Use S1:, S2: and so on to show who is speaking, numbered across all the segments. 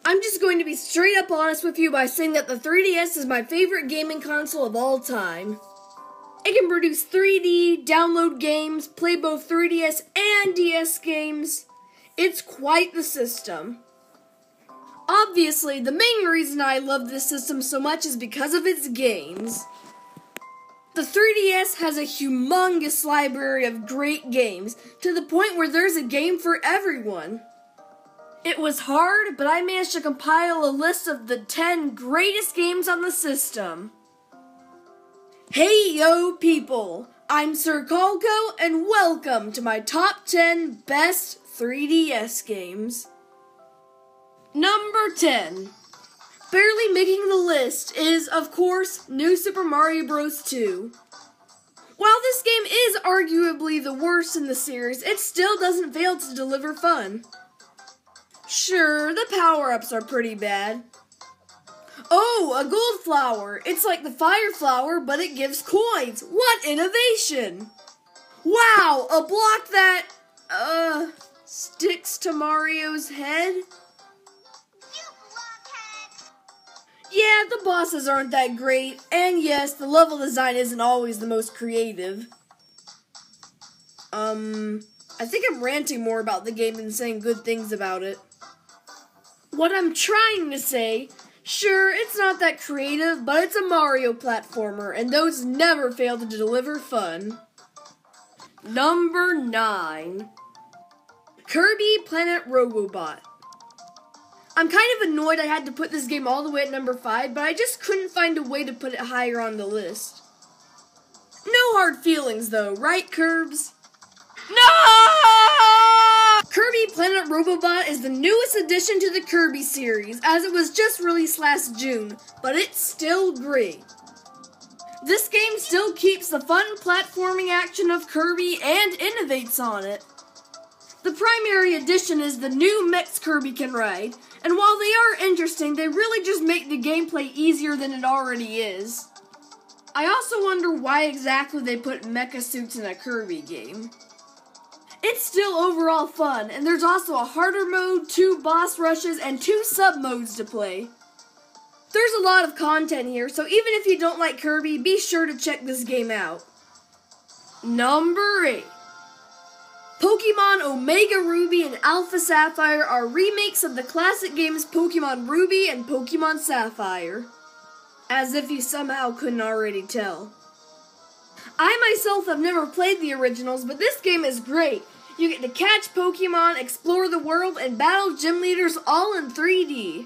S1: I'm just going to be straight up honest with you by saying that the 3DS is my favorite gaming console of all time. It can produce 3D, download games, play both 3DS and DS games. It's quite the system. Obviously, the main reason I love this system so much is because of its games. The 3DS has a humongous library of great games, to the point where there's a game for everyone. It was hard, but I managed to compile a list of the 10 greatest games on the system. Hey yo people, I'm Sir Calco, and welcome to my top 10 best 3DS games. Number 10. Barely making the list is, of course, New Super Mario Bros. 2. While this game is arguably the worst in the series, it still doesn't fail to deliver fun. Sure, the power-ups are pretty bad. Oh, a gold flower! It's like the fire flower, but it gives coins! What innovation! Wow, a block that, sticks to Mario's head? Yeah, the bosses aren't that great, and yes, the level design isn't always the most creative. I think I'm ranting more about the game than saying good things about it. What I'm trying to say, sure, it's not that creative, but it's a Mario platformer, and those never fail to deliver fun. Number 9. Kirby Planet Robobot. I'm kind of annoyed I had to put this game all the way at number 5, but I just couldn't find a way to put it higher on the list. No hard feelings though, right, Curbs? No! Kirby Planet Robobot is the newest addition to the Kirby series, as it was just released last June, but it's still great. This game still keeps the fun platforming action of Kirby and innovates on it. The primary addition is the new mechs Kirby can ride, and while they are interesting, they really just make the gameplay easier than it already is. I also wonder why exactly they put mecha suits in a Kirby game. It's still overall fun, and there's also a harder mode, 2 boss rushes, and 2 sub-modes to play. There's a lot of content here, so even if you don't like Kirby, be sure to check this game out. Number 8. Pokemon Omega Ruby and Alpha Sapphire are remakes of the classic games Pokemon Ruby and Pokemon Sapphire. As if you somehow couldn't already tell. I myself have never played the originals, but this game is great. You get to catch Pokemon, explore the world, and battle gym leaders all in 3D.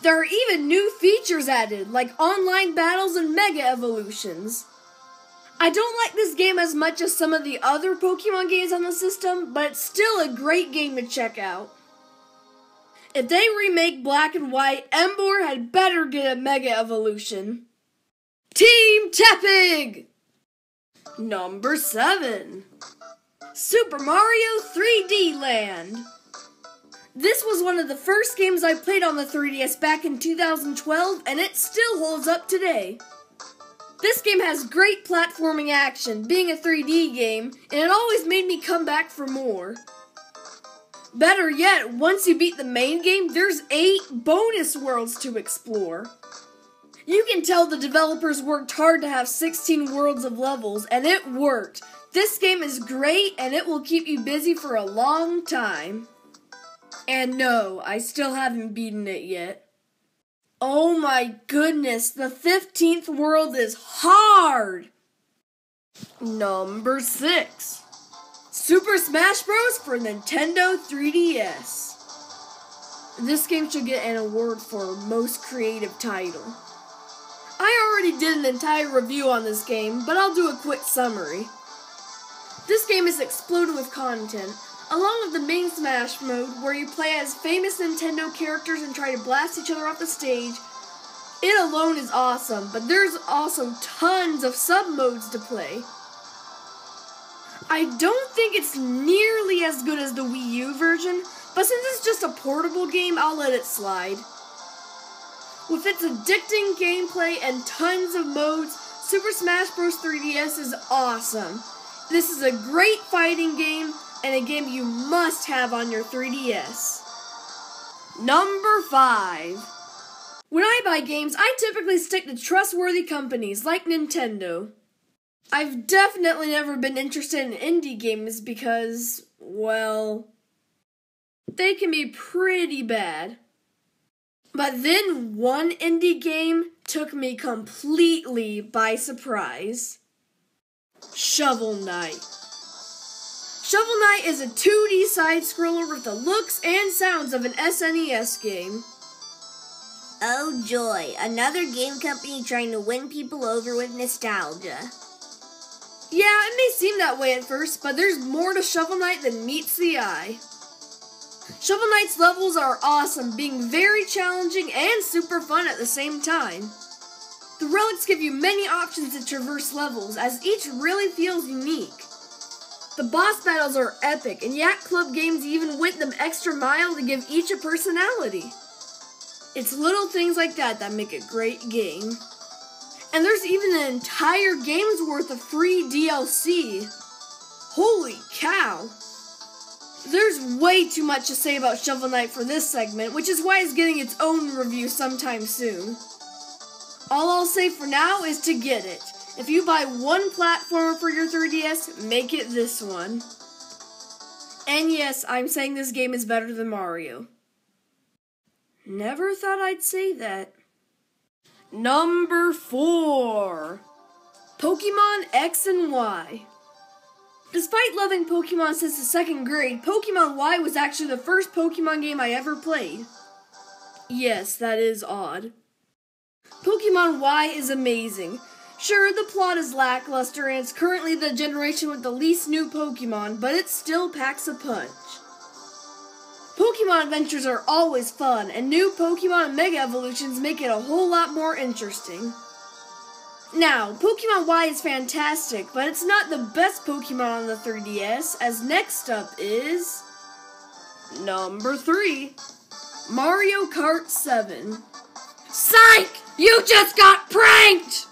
S1: There are even new features added, like online battles and Mega Evolutions. I don't like this game as much as some of the other Pokemon games on the system, but it's still a great game to check out. If they remake Black and White, Emboar had better get a Mega Evolution. Team Tepig! Number 7. Super Mario 3D Land. This was one of the first games I played on the 3DS back in 2012, and it still holds up today. This game has great platforming action, being a 3D game, and it always made me come back for more. Better yet, once you beat the main game, there's 8 bonus worlds to explore. You can tell the developers worked hard to have 16 worlds of levels, and it worked. This game is great, and it will keep you busy for a long time. And no, I still haven't beaten it yet. Oh my goodness, the 15th world is hard! Number 6. Super Smash Bros. For Nintendo 3DS. This game should get an award for Most Creative Title. I already did an entire review on this game, but I'll do a quick summary. This game is exploded with content, along with the main Smash mode, where you play as famous Nintendo characters and try to blast each other off the stage. It alone is awesome, but there's also tons of sub-modes to play. I don't think it's nearly as good as the Wii U version, but since it's just a portable game, I'll let it slide. With its addicting gameplay and tons of modes, Super Smash Bros. 3DS is awesome. This is a great fighting game, and a game you must have on your 3DS. Number 5. When I buy games, I typically stick to trustworthy companies like Nintendo. I've definitely never been interested in indie games because, well, they can be pretty bad. But then one indie game took me completely by surprise. Shovel Knight. Shovel Knight is a 2D side-scroller with the looks and sounds of an SNES game.
S2: Oh joy, another game company trying to win people over with nostalgia.
S1: Yeah, it may seem that way at first, but there's more to Shovel Knight than meets the eye. Shovel Knight's levels are awesome, being very challenging and super fun at the same time. The relics give you many options to traverse levels, as each really feels unique. The boss battles are epic, and Yak Club games even went the extra mile to give each a personality. It's little things like that that make a great game. And there's even an entire game's worth of free DLC. Holy cow! There's way too much to say about Shovel Knight for this segment, which is why it's getting its own review sometime soon. All I'll say for now is to get it. If you buy one platformer for your 3DS, make it this one. And yes, I'm saying this game is better than Mario. Never thought I'd say that. Number 4. Pokemon X and Y. Despite loving Pokemon since the 2nd grade, Pokemon Y was actually the first Pokemon game I ever played. Yes, that is odd. Pokemon Y is amazing. Sure, the plot is lackluster and it's currently the generation with the least new Pokemon, but it still packs a punch. Pokemon adventures are always fun, and new Pokemon and Mega Evolutions make it a whole lot more interesting. Now, Pokemon Y is fantastic, but it's not the best Pokemon on the 3DS, as next up is... Number 3. Mario Kart 7. Psych! You just got pranked!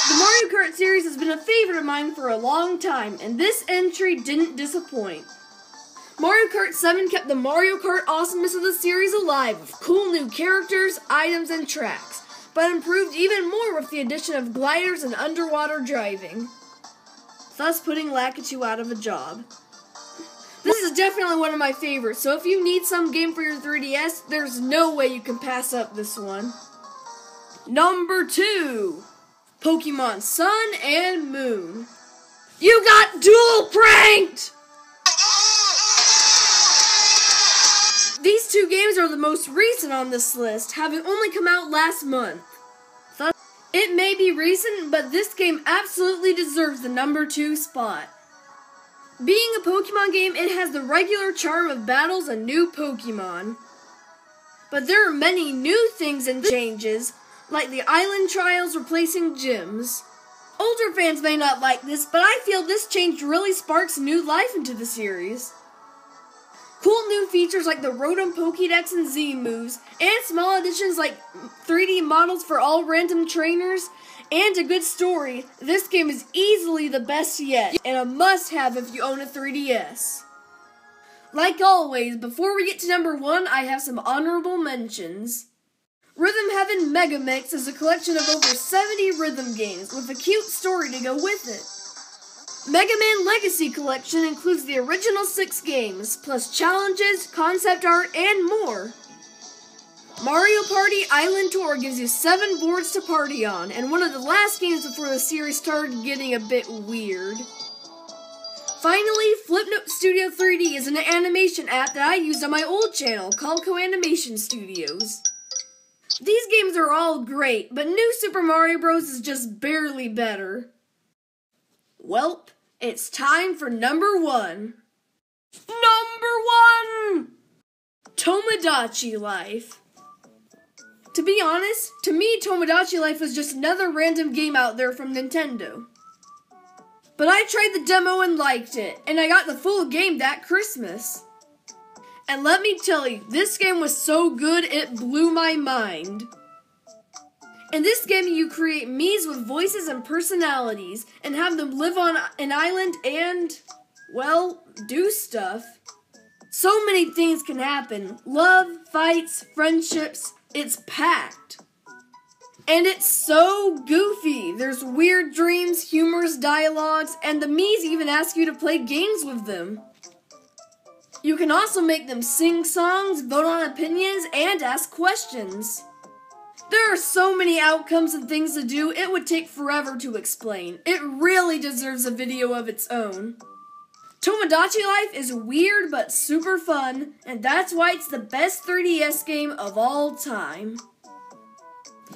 S1: The Mario Kart series has been a favorite of mine for a long time, and this entry didn't disappoint. Mario Kart 7 kept the Mario Kart awesomeness of the series alive with cool new characters, items, and tracks, but improved even more with the addition of gliders and underwater driving, thus putting Lakitu out of a job. This is definitely one of my favorites, so if you need some game for your 3DS, there's no way you can pass up this one. Number 2. Pokemon Sun and Moon. You got dual pranked! These two games are the most recent on this list, having only come out last month. Thus, it may be recent, but this game absolutely deserves the number 2 spot. Being a Pokemon game, it has the regular charm of battles and new Pokemon. But there are many new things and changes, like the island trials replacing gyms. Older fans may not like this, but I feel this change really sparks new life into the series. Cool new features like the Rotom Pokédex and Z moves, and small additions like 3D models for all random trainers, and a good story, this game is easily the best yet, and a must-have if you own a 3DS. Like always, before we get to number 1, I have some honorable mentions. Rhythm Heaven Mega Mix is a collection of over 70 rhythm games with a cute story to go with it. Mega Man Legacy Collection includes the original 6 games, plus challenges, concept art, and more. Mario Party Island Tour gives you 7 boards to party on, and one of the last games before the series started getting a bit weird. Finally, Flipnote Studio 3D is an animation app that I used on my old channel called Co-Animation Studios. These games are all great, but New Super Mario Bros. Is just barely better. Welp, it's time for number 1. Number 1! Tomodachi Life. To be honest, to me Tomodachi Life was just another random game out there from Nintendo. But I tried the demo and liked it, and I got the full game that Christmas. And let me tell you, this game was so good it blew my mind. In this game, you create Miis with voices and personalities, and have them live on an island and, well, do stuff. So many things can happen. Love, fights, friendships. It's packed. And it's so goofy. There's weird dreams, humorous dialogues, and the Miis even ask you to play games with them. You can also make them sing songs, vote on opinions, and ask questions. There are so many outcomes and things to do, it would take forever to explain. It really deserves a video of its own. Tomodachi Life is weird but super fun, and that's why it's the best 3DS game of all time.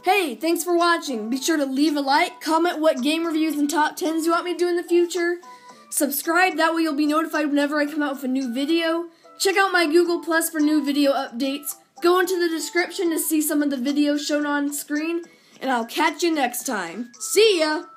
S1: Hey, thanks for watching. Be sure to leave a like, comment what game reviews and top 10s you want me to do in the future. Subscribe, that way you'll be notified whenever I come out with a new video. Check out my Google Plus for new video updates. Go into the description to see some of the videos shown on screen, and I'll catch you next time. See ya!